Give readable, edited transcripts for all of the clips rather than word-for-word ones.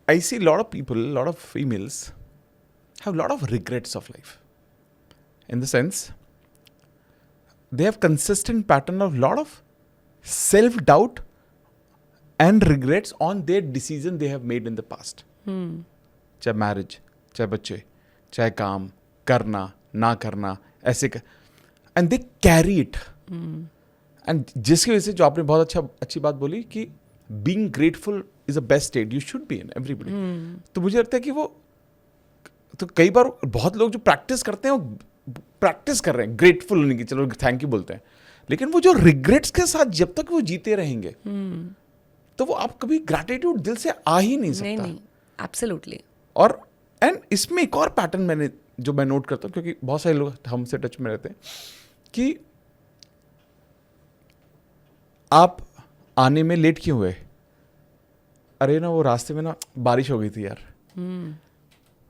I see a lot of people, a lot of females have a lot of regrets of life. In the sense, they have consistent pattern of lot of self-doubt and regrets on their decision they have made in the past. चाहे marriage, चाहे बच्चे, चाहे काम करना ना करना, ऐसे and they carry it. And जिसकी वजह से जो आपने बहुत अच्छी बात बोली कि being grateful is a best state you should be in everybody. तो मुझे लगता है कि वो तो कई बार बहुत लोग जो प्रैक्टिस करते हैं वो प्रैक्टिस कर रहे हैं ग्रेटफुल होने की, चलो थैंक यू बोलते हैं, लेकिन वो जो रिग्रेट्स के साथ जब तक वो जीते रहेंगे तो वो आप कभी ग्रैटिट्यूड दिल से आ ही नहीं सकता. नहीं, एब्सोल्युटली. और एंड इसमें एक और पैटर्न मैं नोट करता हूँ, क्योंकि बहुत सारे लोग हमसे टच में रहते हैं कि आप आने में लेट क्यों हुए, अरे ना वो रास्ते में ना बारिश हो गई थी यार.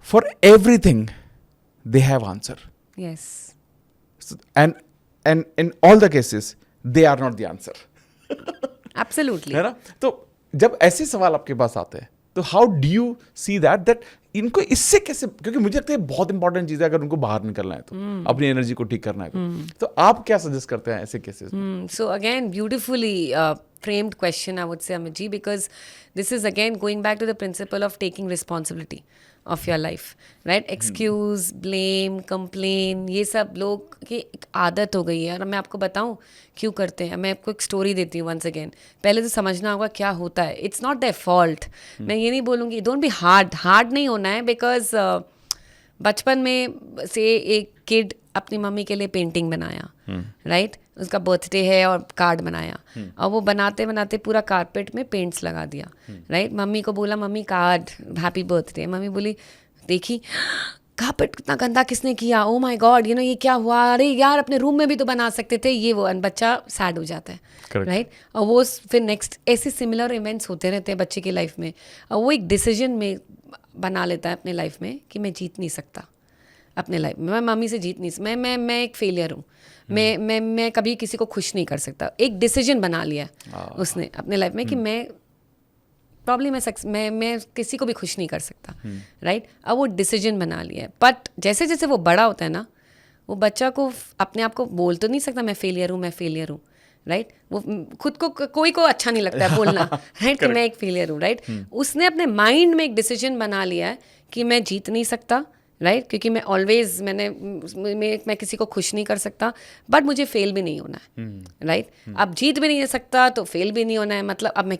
For everything they have answer. Yes. And in all the cases they are not the answer. Absolutely. है ना. तो जब ऐसे सवाल आपके पास आते हैं तो how do you see that इनको इससे कैसे, क्योंकि मुझे लगता है बहुत इंपॉर्टेंट चीज है अगर उनको बाहर निकलना है तो अपनी एनर्जी को ठीक करना है तो आप क्या सजेस्ट करते हैं ऐसे केसेस में? So again, beautifully framed question, I would say, Amit ji, because this is again going back to the principle of taking responsibility of your life, right? Excuse, blame, complain, ये सब लोग की एक आदत हो गई है. और मैं आपको बताऊं क्यों करते हैं. मैं आपको एक स्टोरी देती हूँ once again. पहले तो समझना होगा क्या होता है. It's not their fault. मैं ये नहीं बोलूँगी don't be hard नहीं होना है, because बचपन में से एक किड अपनी मम्मी के लिए पेंटिंग बनाया, राइट? उसका बर्थडे है और कार्ड बनाया, और वो बनाते बनाते पूरा कारपेट में पेंट्स लगा दिया, राइट? मम्मी को बोला mummy card happy birthday. Mummy बोली देखी कारपेट कितना गंदा किसने किया, ओ माय गॉड ये क्या हुआ, अरे यार अपने रूम में भी तो बना सकते थे ये वो. एंड बच्चा सैड हो जाता है, राइट? और वो फिर नेक्स्ट ऐसे सिमिलर इवेंट्स होते रहते हैं बच्चे की लाइफ में, और वो एक डिसीजन में बना लेता है अपने लाइफ में कि मैं जीत नहीं सकता अपने लाइफ में, मैं मम्मी से जीत नहीं, मैं एक फेलियर हूँ, मैं कभी किसी को खुश नहीं कर सकता. एक डिसीजन बना लिया उसने अपने लाइफ में कि मैं प्रॉब्लम मैं किसी को भी खुश नहीं कर सकता, राइट? अब वो डिसीजन बना लिया है. बट जैसे जैसे वो बड़ा होता है ना, वो बच्चा को अपने आप को बोल तो नहीं सकता मैं फेलियर हूँ, राइट? वो खुद को कोई को अच्छा नहीं लगता है बोलना, राइट? कि मैं एक फेलियर हूँ, राइट? उसने अपने माइंड में एक डिसीजन बना लिया है कि मैं जीत नहीं सकता, राइट? क्योंकि मैं ऑलवेज मैं किसी को खुश नहीं कर सकता, बट मुझे फेल भी नहीं होना है, राइट? अब जीत भी नहीं सकता तो फेल भी नहीं होना है, मतलब अब मैं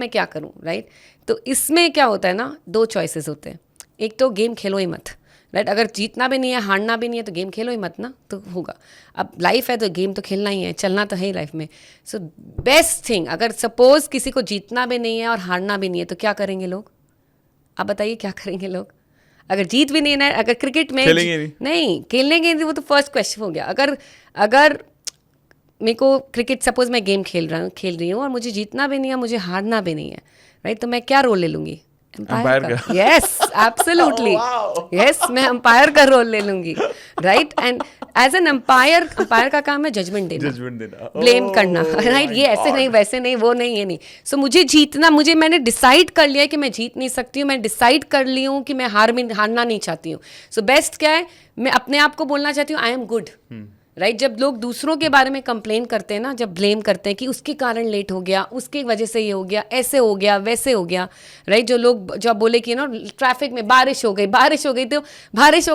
क्या करूं, राइट? तो इसमें क्या होता है ना, दो चॉइसेस होते हैं. एक तो गेम खेलो ही मत, राइट? अगर जीतना भी नहीं है हारना भी नहीं है तो गेम खेलो ही मत ना, तो होगा. अब लाइफ है तो गेम तो खेलना ही है, चलना तो है ही लाइफ में. सो बेस्ट थिंग, अगर सपोज किसी को जीतना भी नहीं है और हारना भी नहीं है तो क्या करेंगे लोग? आप बताइए क्या करेंगे लोग? अगर जीत भी नहीं है, अगर क्रिकेट में नहीं खेलेंगे, वो तो फर्स्ट क्वेश्चन हो गया. अगर मेरे को क्रिकेट, सपोज मैं गेम खेल रही हूँ और मुझे जीतना भी नहीं है, मुझे हारना भी नहीं है, राइट? तो मैं क्या रोल ले लूंगी? एम्पायर का. Yes, absolutely. यस, मैं एम्पायर का रोल ले लूंगी, right? And as an umpire का काम है जजमेंट देना, ब्लेम करना, राइट? ये ऐसे नहीं, वैसे नहीं, वो नहीं, ये नहीं. सो मुझे जीतना, मैंने डिसाइड कर लिया है कि मैं जीत नहीं सकती हूँ, मैं डिसाइड कर ली हूँ कि मैं हारना नहीं चाहती हूँ. सो बेस्ट क्या है, मैं अपने आप को बोलना चाहती हूँ आई एम गुड, राइट? जब लोग दूसरों के बारे में कंप्लेन करते हैं ना, जब ब्लेम करते हैं कि उसके कारण लेट हो गया, उसकी वजह से ये हो गया, ऐसे हो गया, वैसे हो गया, राइट? जो लोग जब बोले कि ना ट्रैफिक में बारिश हो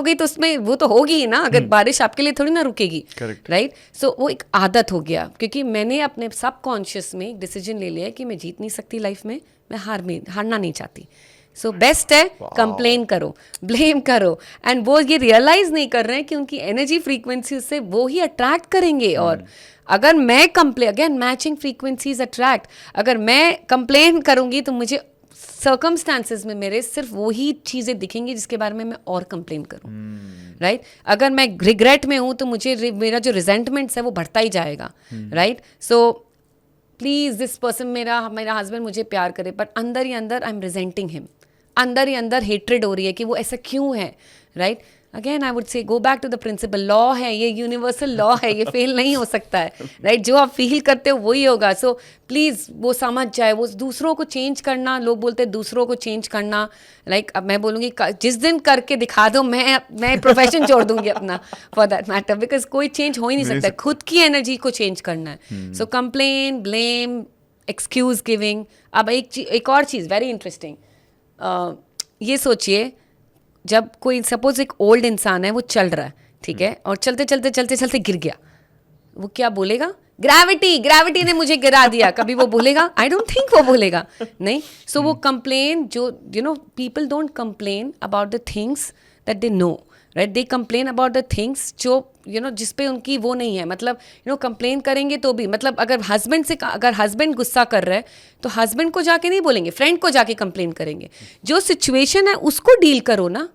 गई तो उसमें वो तो होगी ही ना, अगर बारिश आपके लिए थोड़ी ना रुकेगी, राइट? सो वो एक आदत हो गया, क्योंकि मैंने अपने सबकॉन्शियस में एक डिसीजन ले लिया है कि मैं जीत नहीं सकती लाइफ में, मैं हारना नहीं चाहती. सो बेस्ट है कंप्लेन करो, ब्लेम करो, एंड वो ये रियलाइज नहीं कर रहे हैं कि उनकी एनर्जी फ्रीक्वेंसी से वो ही अट्रैक्ट करेंगे. और अगर मैं अगेन मैचिंग फ्रीक्वेंसीज अट्रैक्ट, अगर मैं कंप्लेन करूंगी तो मुझे सर्कमस्टांसेस में मेरे सिर्फ वही चीज़ें दिखेंगी जिसके बारे में मैं और कंप्लेन करूं, राइट? अगर मैं रिग्रेट में हूं तो मुझे मेरा जो रिजेंटमेंट्स है वो बढ़ता ही जाएगा, right? So please this person, मेरा हस्बैंड मुझे प्यार करे, बट अंदर ही अंदर आई एम रिजेंटिंग हिम, अंदर ही अंदर हेट्रेड हो रही है कि वो ऐसा क्यों है, right? Again I would say go back to the principle, law है ये, यूनिवर्सल लॉ है, ये फेल नहीं हो सकता है, राइट? जो आप फील करते हो वही होगा. सो प्लीज़ वो समझ जाए, वो दूसरों को चेंज करना, लोग बोलते हैं दूसरों को चेंज करना, लाइक अब मैं बोलूँगी जिस दिन करके दिखा दो, मैं प्रोफेशन छोड़ दूंगी अपना फॉर दैट मैटर, बिकॉज कोई चेंज हो ही नहीं सकता. खुद की एनर्जी को चेंज करना है. सो कंप्लेन, ब्लेम, एक्सक्यूज गिविंग. अब एक और चीज़ वेरी इंटरेस्टिंग, ये सोचिए, जब कोई सपोज एक ओल्ड इंसान है, वो चल रहा है, ठीक है, और चलते चलते चलते चलते गिर गया, वो क्या बोलेगा? ग्रेविटी ने मुझे गिरा दिया. कभी वो बोलेगा? आई डोंट थिंक वो बोलेगा. नहीं. सो वो कंप्लेन, जो people don't complain about the things that they know, right? They complain about the things जो जिस पे उनकी वो नहीं है. मतलब कंप्लेन करेंगे तो भी, मतलब अगर हस्बैंड गुस्सा कर रहा है तो हस्बैंड को जाके नहीं बोलेंगे, फ्रेंड को जाके कंप्लेन करेंगे. जो सिचुएशन है उसको डील करो ना.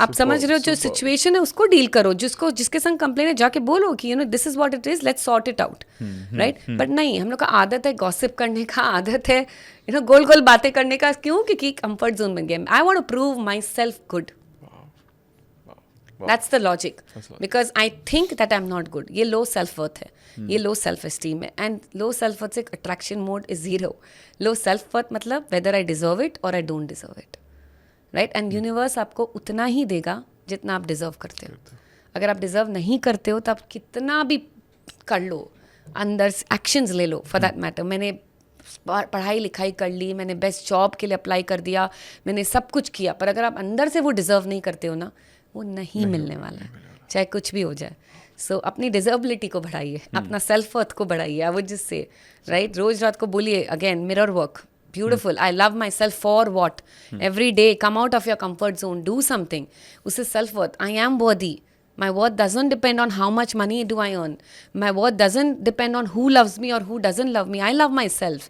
आप समझ रहे हो? जो सिचुएशन है उसको डील करो. जिसके संग कंप्लेन है जाके बोलो कि this is what it is, let's sort it out, right? But नहीं, हम लोग का आदत है गॉसिप करने का, आदत है गोल गोल बातें करने का. क्यों? क्योंकि कंफर्ट जोन बन गया. I want to prove myself good. That's the logic. Because I think that I'm not good. ये low self-worth है, ये low self-esteem है. And low self-worth से attraction mode is 0. Low self-worth मतलब whether I deserve it or I don't deserve it. Right? And universe आपको उतना ही देगा जितना आप deserve करते हो. अगर आप deserve नहीं करते हो तो आप कितना भी कर लो, अंदर actions ले लो for that matter. मैंने पढ़ाई लिखाई कर ली, मैंने बेस्ट जॉब के लिए अप्लाई कर दिया, मैंने सब कुछ किया, पर अगर आप अंदर से वो डिज़र्व नहीं करते हो ना, वो नहीं मिलने वाला है, चाहे कुछ भी हो जाए. सो अपनी डिजर्बिलिटी को बढ़ाइए, अपना सेल्फ वर्थ को बढ़ाइए. I would just say, right, रोज रात को बोलिए again, mirror work, beautiful, I love myself for what, every day come out of your comfort zone, do something. उससे self worth, I am worthy. My worth doesn't depend on how much money do I earn. My worth doesn't depend on who loves me or who doesn't love me. I love myself.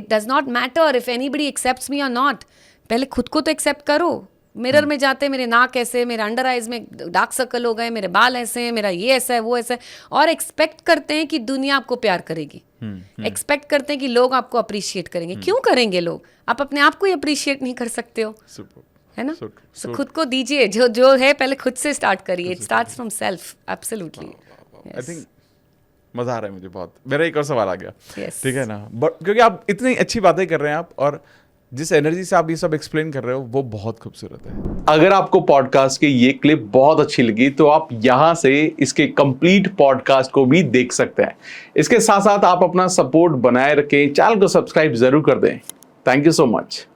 It does not matter if anybody accepts me or not. पहले खुद को तो accept करो. Mirror में जाते मेरे नाक ऐसे, मेरे अंडर आइज में डार्क सर्कल हो गए, मेरे बाल ऐसे हैं, मेरा ये ऐसा है, वो ऐसा है, और एक्सपेक्ट करते हैं कि दुनिया आपको प्यार करेगी. एक्सपेक्ट करते हैं कि लोग आपको अप्रिशिएट करेंगे. क्यों करेंगे लोग? आप अपने आप को ही अप्रिशिएट नहीं कर सकते हो, है ना? So खुद को दीजिए, जो है पहले खुद से स्टार्ट करिए. It starts from self. Absolutely. I think मजा आ रहा है मुझे बहुत. मेरा एक और सवाल आ गया, yes. ठीक है ना, बट क्योंकि आप इतनी अच्छी बातें कर रहे हैं आप, और जिस एनर्जी से आप ये सब एक्सप्लेन कर रहे हो वो बहुत खूबसूरत है. अगर आपको पॉडकास्ट की ये क्लिप बहुत अच्छी लगी तो आप यहाँ से इसके कंप्लीट पॉडकास्ट को भी देख सकते हैं. इसके साथ साथ आप अपना सपोर्ट बनाए रखें, चैनल को सब्सक्राइब जरूर कर दें. Thank you so much.